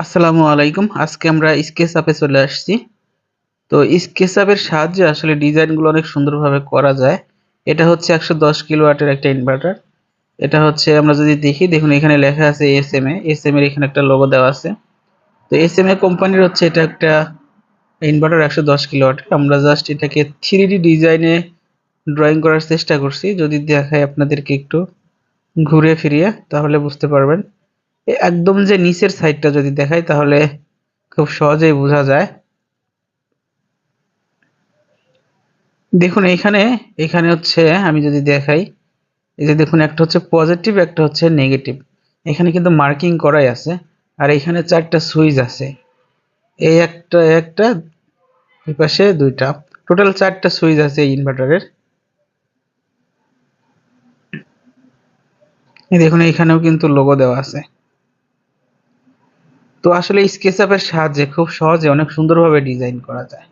আসসালামু আলাইকুম। আজকে আমরা স্কেচআপে চলে আসছি। তো স্কেচআপের সাহায্যে আসলে ডিজাইনগুলো অনেক সুন্দরভাবে করা যায়। এটা হচ্ছে 110 কিলোওয়াটের একটা ইনভার্টার। এটা হচ্ছে আমরা যদি দেখি, দেখুন এখানে লেখা আছে এসএমএ। এসএমএ এর এখানে একটা লোগো দেওয়া আছে। তো এসএমএ কোম্পানির হচ্ছে এটা একটা ইনভার্টার 110 কিলোওয়াটের। আমরা জাস্ট এটাকে 3D ডিজাইনে ড্রয়িং করার চেষ্টা করছি। যদি দেখাই আপনাদেরকে একটু ঘুরে ফিরিয়ে, তাহলে বুঝতে পারবেন। একদম যে নিচের সাইডটা যদি দেখাই তাহলে খুব সহজেই বোঝা যায়। দেখুন এইখানে এখানে হচ্ছে আমি যদি দেখাই, এই যে দেখুন একটা হচ্ছে পজিটিভ, একটা হচ্ছে নেগেটিভ। এখানে কিন্তু মার্কিং করাই আছে। আর এখানে 4টা সুইচ আছে। এই একটা একটা, এই পাশে 2টা, টোটাল 4টা সুইচ আছে এই ইনভার্টারের। এই দেখুন এইখানেও কিন্তু লোগো দেওয়া আছে। তো আসলে স্কেচআপের সাহায্যে খুব সহজে অনেক সুন্দরভাবে ডিজাইন করা যায়।